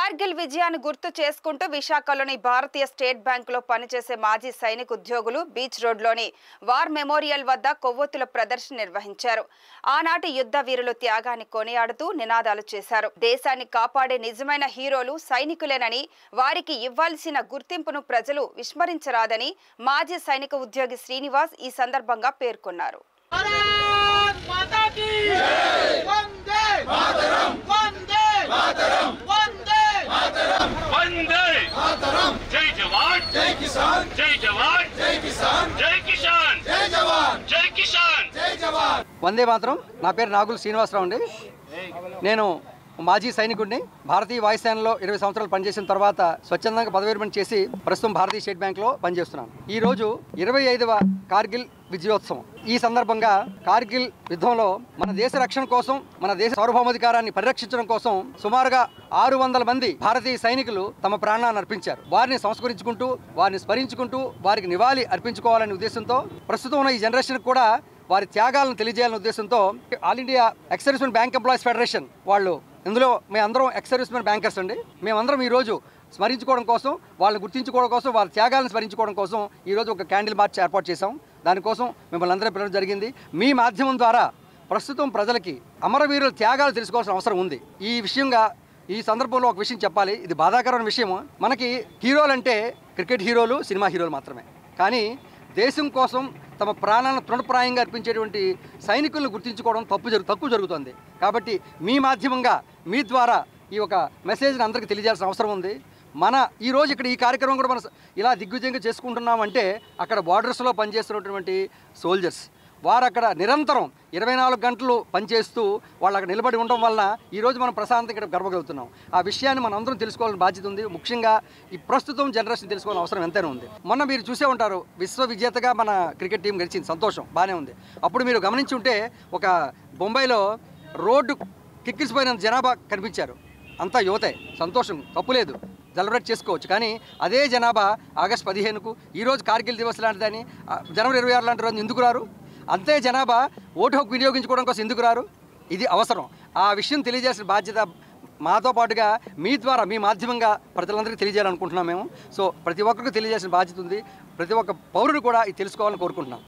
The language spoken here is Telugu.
కార్గిల్ విజయాన్ని గుర్తు చేసుకుంటూ విశాఖలోని భారతీయ స్టేట్ బ్యాంకులో పనిచేసే మాజీ సైనిక ఉద్యోగులు బీచ్ రోడ్లోని వార్ మెమోరియల్ వద్ద కొవ్వొత్తుల ప్రదర్శన నిర్వహించారు. ఆనాటి యుద్ధ వీరుల త్యాగాన్ని కొనియాడుతూ నినాదాలు చేశారు. దేశాన్ని కాపాడే నిజమైన హీరోలు సైనికులేనని, వారికి ఇవ్వాల్సిన గుర్తింపును ప్రజలు విస్మరించరాదని మాజీ సైనిక ఉద్యోగి శ్రీనివాస్ ఈ సందర్భంగా పేర్కొన్నారు. जय जवान जय किसान जय जवान जय किसान जय किसान जय जवान जय किसान जय जवान వందే మాతరం. నా పేరు నాగుల్ శ్రీనివాసరావు అండి. నేను మాజీ సైనికుడిని. భారతీయ వాయుసేనలో 20 సంవత్సరాలు పనిచేసిన తర్వాత స్వచ్ఛందంగా పదవి విరమణ చేసి ప్రస్తుతం భారతీయ స్టేట్ బ్యాంక్లో పనిచేస్తున్నాను. ఈ రోజు 25వ కార్గిల్ విజయోత్సవం. ఈ సందర్భంగా కార్గిల్ యుద్ధంలో మన దేశ రక్షణ కోసం, మన దేశ సార్వభౌమాధికారాన్ని పరిరక్షించడం కోసం సుమారుగా 600 మంది భారతీయ సైనికులు తమ ప్రాణాన్ని అర్పించారు. వారిని సంస్కరించుకుంటూ, వారిని స్మరించుకుంటూ, వారికి నివాళి అర్పించుకోవాలనే ఉద్దేశంతో ప్రస్తుతం ఉన్న ఈ జనరేషన్ కూడా వారి త్యాగాలను తెలియజేయాలనే ఉద్దేశంతో all India ex servicemen bank employees federation వాళ్ళు, ఇందులో మేమందరం ఎక్స్ సర్వీస్మెన్ బ్యాంకర్స్ అండి, మేమందరం ఈరోజు స్మరించుకోవడం కోసం, వాళ్ళని గుర్తించుకోవడం కోసం, వారి త్యాగాలను స్మరించుకోవడం కోసం ఈరోజు ఒక క్యాండిల్ మార్చ్ ఏర్పాటు చేశాం. దానికోసం మిమ్మల్ని అందరూ పిలవడం జరిగింది. మీ మాధ్యమం ద్వారా ప్రస్తుతం ప్రజలకి అమరవీరుల త్యాగాలు తెలుసుకోవాల్సిన అవసరం ఉంది. ఈ విషయంగా ఈ సందర్భంలో ఒక విషయం చెప్పాలి. ఇది బాధాకరమైన విషయం. మనకి హీరోలు అంటే క్రికెట్ హీరోలు, సినిమా హీరోలు మాత్రమే. కానీ దేశం కోసం తమ ప్రాణాలను తృణప్రాయంగా అర్పించేటువంటి సైనికులను గుర్తించుకోవడం తక్కువ జరుగుతుంది. కాబట్టి మీ మాధ్యమంగా, మీ ద్వారా ఈ ఒక మెసేజ్ని అందరికీ తెలియజేయాల్సిన అవసరం ఉంది. ఈరోజు ఇక్కడ ఈ కార్యక్రమం కూడా మనం ఇలా దిగ్విజయంగా చేసుకుంటున్నామంటే అక్కడ బార్డర్స్లో పనిచేస్తున్నటువంటి సోల్జర్స్, వారు అక్కడ నిరంతరం 24 గంటలు పనిచేస్తూ వాళ్ళు అక్కడ నిలబడి ఉండడం వల్ల ఈరోజు మనం ప్రశాంతంగా ఇక్కడ గడపగలుగుతున్నాం. ఆ విషయాన్ని మనం అందరం తెలుసుకోవాల్సిన బాధ్యత ఉంది. ముఖ్యంగా ఈ ప్రస్తుతం జనరేషన్ తెలుసుకోవాల్సిన అవసరం ఎంతైనా ఉంది. మొన్న మీరు చూసే ఉంటారు, విశ్వ విజేతగా మన క్రికెట్ టీం గెలిచింది, సంతోషం, బాగానే ఉంది. అప్పుడు మీరు గమనించి ఉంటే ఒక బొంబాయిలో రోడ్డు కిక్కిసిపోయిన జనాభా కనిపించారు. అంతా యువతే, సంతోషం, తప్పులేదు, సెలబ్రేట్ చేసుకోవచ్చు. కానీ అదే జనాభా ఆగస్టు 15కు, ఈరోజు కార్గిల్ దివస్ లాంటిదని, జనవరి 26 లాంటి రోజు ఎందుకు రారు? అంతే జనాభా ఓటు హక్కు వినియోగించుకోవడం కోసం ఎందుకు రారు? ఇది అవసరం. ఆ విషయం తెలియజేసిన బాధ్యత మాతో పాటుగా మీ ద్వారా, మీ మాధ్యమంగా ప్రజలందరికీ తెలియజేయాలనుకుంటున్నాం మేము. సో ప్రతి ఒక్కరికి తెలియజేసిన బాధ్యత ఉంది. ప్రతి ఒక్క పౌరుడు కూడా ఇది తెలుసుకోవాలని కోరుకుంటున్నాం.